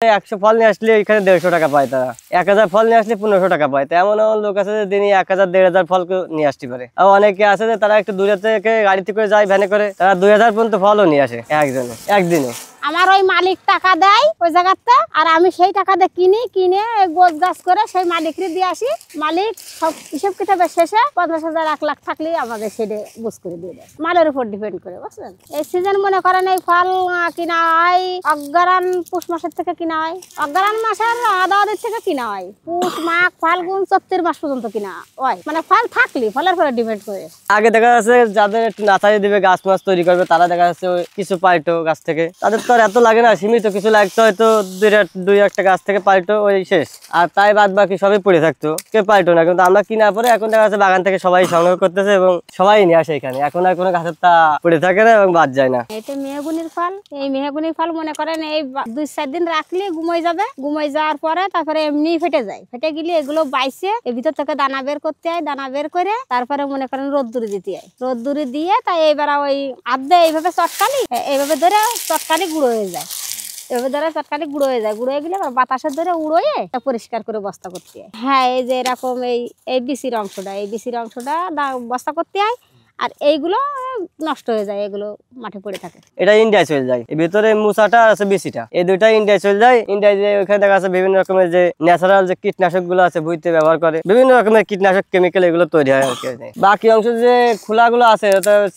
100 ফল নিয়ে আসলে এখানে 150 টাকা পায় তারা। 1000 ফল নিয়ে আসলে 1500 টাকা পায়। এমন এমন লোক আছে যে দিনে 1000 1500 ফল নিয়ে আসতে পারে। আর অনেকে আছে যে তারা একটু দূরে থেকে গাড়িতে করে যায়, ভ্যানে করে, তারা 2000 পর্যন্ত ফলও নিয়ে আসে একদিনে। আমার ওই মালিক টাকা দেয় ওই জায়গাতে, আর আমি সেই টাকা দিয়ে কিনে গোছ গাছ করে সেই মালিককে দিয়ে আসি। মালিক সব হিসেব কিতাবের শেষে 50,000 1 লাখ থাকলেই আমাদের সেটা বুঝ করে দিয়ে দেয়। মালের উপর ডিপেন্ড করে, বুঝলেন। এই সিজন মনে করেন এই ফল কিনা হয় অগ্রহায়ণ পুষ মাসের থেকে কিনা হয়, অগ্রহায়ণ মাসের আদাওয়াদের থেকে কিনা হয়, পুষ মাঘ ফাল্গুন চৈত্র মাস পর্যন্ত কিনা হয়। মানে ফল থাকলে ফলের উপরে ডিপেন্ড করে। আগে দেখা যাচ্ছে যাদের একটু নার্সারি দিবে, গাছ মাছ তৈরি করবে, তারা দেখা যাচ্ছে কিছু পাল্টো গাছ থেকে, তাদের তো এত লাগে না, সীমিত কিছু লাগতো, হয়তো 2-1টা গাছ থেকে পাল্টো ওই শেষ। আর তাই বাদ বাকি সবই পড়ে থাকতো, কেউ পাল্টো না। কিন্তু আমরা কিনা পরে এখন দেখা যাচ্ছে বাগান থেকে সবাই সংগ্রহ করতেছে এবং সবাই নিয়ে আসে এখানে। এখন আর কোনো গাছের তা পড়ে থাকে না এবং বাদ যায় না। এটা মেহগুনির ফল। এই মেহগুনির ফল মনে করেন এই 2-4 দিন রাখলে ঘুমাই যাবে, ঘুমাই যাওয়ার পরে তারপরে এমনি ফেটে যায়। ফেটে গেলে এগুলো বাইসে এর ভিতর থেকে দানা বের করতে হয়, দানা বের করে তারপরে মনে করেন রোদ্দুরে দিতে হয়, রোদ্দুরে দিয়ে তাই এইবার ওই আধে এইভাবে চটকালি, এইভাবে ধরে চটকালি গুঁড়ো হয়ে যায়। এভাবে ধরে চটকালি গুঁড়ো হয়ে যায়, গুঁড়ো হয়ে গেলে বাতাসের ধরে উড়োয়ে পরিষ্কার করে বস্তা করতে হয়। হ্যাঁ, এই যে এরকম এই বিচির অংশটা, এই বিচির অংশটা বস্তা করতে হয়। আর এইগুলো নষ্ট হয়ে যায়, এগুলো মাঠে পড়ে থাকে। এটা ইন্ডিয়া চলে যায়, এর ভিতরে মুসাটা আছে বিচিটা, এই দুইটা ইন্ডিয়া চলে যায়। ইন্ডিয়া যে ওখানে দেখা যাচ্ছে বিভিন্ন রকমের যে ন্যাচারাল যে কীটনাশক গুলো আছে ভুঁইতে ব্যবহার করে, বিভিন্ন রকমের কীটনাশক কেমিক্যাল এগুলো তৈরি হয়। বাকি অংশ যে খোলাগুলো আছে,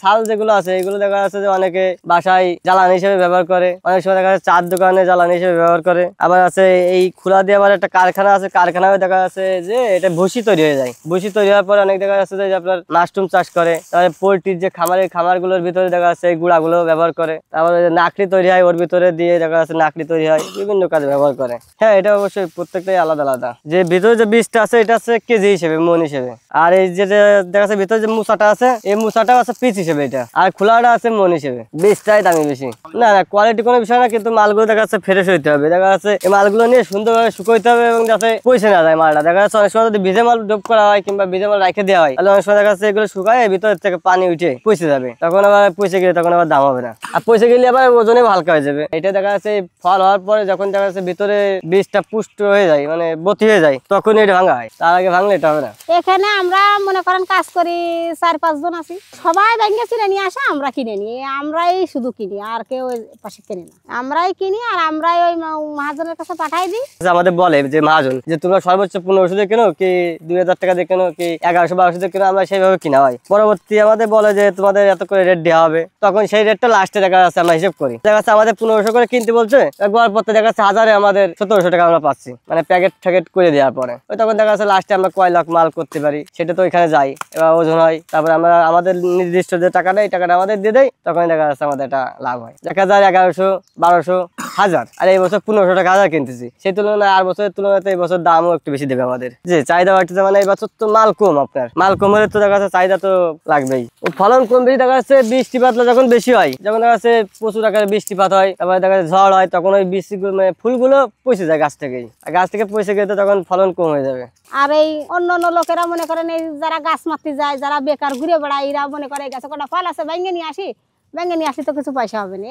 ছাল যেগুলো আছে, এগুলো দেখা যাচ্ছে যে অনেকে বাসায় জ্বালানি হিসেবে ব্যবহার করে, অনেক সময় দেখা যাচ্ছে চার দোকানে জ্বালানি হিসেবে ব্যবহার করে। আবার আছে এই খোলা দিয়ে আবার একটা কারখানা আছে, কারখানায় দেখা যাচ্ছে যে এটা ভুসি তৈরি হয়ে যায়। ভুসি তৈরি হওয়ার পরে অনেক দেখা যাচ্ছে যে আপনার মাশরুম চাষ করে, পোল্ট্রির যে খামারগুলোর ভিতরে দেখা যাচ্ছে এই গুঁড়াগুলো ব্যবহার করে। তারপরে নাকড়ি তৈরি হয়, ওর ভিতরে দিয়ে দেখা যাচ্ছে নাকড়ি তৈরি হয়, বিভিন্ন কাজে ব্যবহার করে। হ্যাঁ, এটা অবশ্যই প্রত্যেকটাই আলাদা আলাদা। যে ভিতরে যে বীজটা আছে এটা আছে কেজি হিসেবে, মন হিসেবে। আর এই যে দেখা যাচ্ছে ভিতরে যে মুসাটা আছে, এই মুসাটাও আছে পিস হিসেবে এটা, আর খোলাটা আছে মন হিসেবে। বীজটাই দামি বেশি। না না, কোয়ালিটি কোনো বিষয় না, কিন্তু মালগুলো দেখা যাচ্ছে ফ্রেশ হইতে হবে। দেখা যাচ্ছে এই মালগুলো নিয়ে সুন্দরভাবে শুকাইতে হবে এবং যাতে পয়সা না যায় মালটা। দেখা যাচ্ছে অনেক সময় যদি ভিজে মাল ডুব করা হয় কিংবা ভিজে মাল রেখে দেওয়া হয়, তাহলে অনেক সময় দেখা যাচ্ছে এগুলো শুকায় ভিতর থেকে পানি উঠে পয়সা যাবে, তখন আবার পয়সা গেলে তখন আবার দাম হবে না। আর পয়সা গেলে আবার ওজনে হালকা হয়ে যাবে। এটা দেখা যাচ্ছে ফল হওয়ার পরে যখন দেখা যাচ্ছে ভিতরে বীজটা পুষ্ট হয়ে যায়, মানে বতি হয়ে যায়, তখন এটা ভাঙা হয়। তার আগে ভাঙলে এটা হবে না। এখানে আমরা মনে করেন কাজ করি 4-5 জন আছি, সবাই ব্যাংকে কিনে নিয়ে আসে, আমরা কিনে নিই। আমরাই শুধু কিনি, আর কেউ পাশে কিনে না। আমরাই কিনি আর আমরাই ওই মহাজনের কাছে পাঠাই দিই। আমাদের বলে যে মহাজন যে তোমরা সর্বোচ্চ 1500 দিয়ে কেনো, কি 2000 টাকা দিয়ে কেনো, কি 1100-1200 দিয়ে কেনো, আমরা সেইভাবে কিনা হয়। পরবর্তী আমাদের বলে যে তোমাদের এত করে রেট দেওয়া হবে, তখন সেই রেটটা লাস্টে দেখা যাচ্ছে আমরা হিসেব করি। দেখা যাচ্ছে আমাদের 1500 করে কিনতে বলছে, একবার পরে দেখা যাচ্ছে হাজারে আমাদের 1700 টাকা আমরা পাচ্ছি, মানে প্যাকেট করে দেওয়ার পরে। ওই তখন দেখা যাচ্ছে লাস্টে আমরা কয় লাখ মাল করতে পারি, সেটা তো ওইখানে যাই, এবার ওজন হয়, তারপরে আমরা আমাদের নির্দিষ্ট যে টাকাটা, এই টাকাটা আমাদের দিয়ে দেয়, তখন দেখা যাচ্ছে আমাদের এটা লাভ হয়। দেখা যায় 1100, 1200, 1000। আর এই বছর 1500 টাকা 1000 কিনতেছি, সেই তুলনায় আর বছরের তুলনায় এই বছর দামও একটু বেশি দেবে আমাদের। যে চাহিদা বাড়তেছে, মানে এই বছর তো মাল কম, আপনার মাল কম হলে তো দেখা যাচ্ছে চাহিদা তো লাগবেই। ফলন কম বেশি দেখা যাচ্ছে বৃষ্টিপাত যখন বেশি হয়, যখন দেখা যাচ্ছে প্রচুর আকারে বৃষ্টিপাত হয়, তারপরে দেখা যাচ্ছে ঝড় হয়, তখন ওই বৃষ্টিগুলো মানে ফুলগুলো পচে যায় গাছ থেকেই, আর গাছ থেকে পচে গেলে তখন ফলন কম হয়ে যাবে। আর এই অন্য লোকেরা মনে করেন এই যারা গাছ মারতে যায়, যারা বেকার ঘুরে বেড়ায়, এরা মনে করে গাছে কটা ফল আছে ভেঙে নিয়ে আসি, ভেঙে নিয়ে আসি তো কিছু পয়সা হবে না।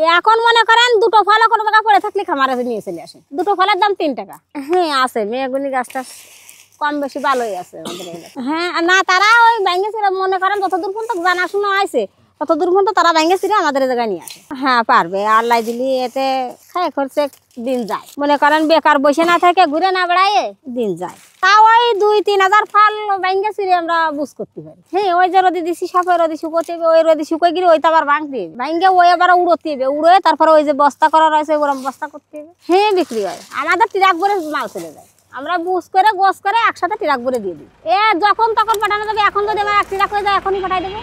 এই এখন মনে করেন 2টো ফল কোনো টাকা পড়ে থাকলে খামারে নিয়ে চলে আসে, 2টো ফলের দাম 3 টাকা। হ্যাঁ, আছে মেহগুনি গাছটা কম বেশি ভালোই আছে আমাদের। হ্যাঁ, না তারা ওই ভেঙে ছিল মনে করেন যতদূর পর্যন্ত জানাশোনা আছে ততদূর পর্যন্ত তারা ভেঙে ছিল আমাদের জায়গায় নিয়ে আসে। হ্যাঁ, পারবে, আল্লাহ দিলি এতে খায় খরচে দিন যায়। মনে করেন বেকার বসে না থাকে, ঘুরে না বেড়ায়, দিন যায়। তা ওই 2-3 হাজার ফল ভেঙে ছিঁড়ে আমরা বুঝ করতে পারি। হ্যাঁ, ওই যে রোদি দিছি সাপে রোদি শুকোতে, ওই রোদি শুকিয়ে গেলে ওইটা আবার ভাঙতে হবে, ভাঙে ওই আবার উড়োতে হবে, উড়ে তারপরে ওই যে বস্তা করা রয়েছে ওরম বস্তা করতে হবে। হ্যাঁ, বিক্রি হয়। আমাদের ট্রাক ভরে মাল চলে যায়, আমরা বুঝ করে গোছ করে একসাথে ট্রাক ভরে দিয়ে দিই। যখন তখন পাঠানো যাবে। এখন যদি আমার 1 ট্রাক হয়ে যায় এখনই পাঠাই দেবো।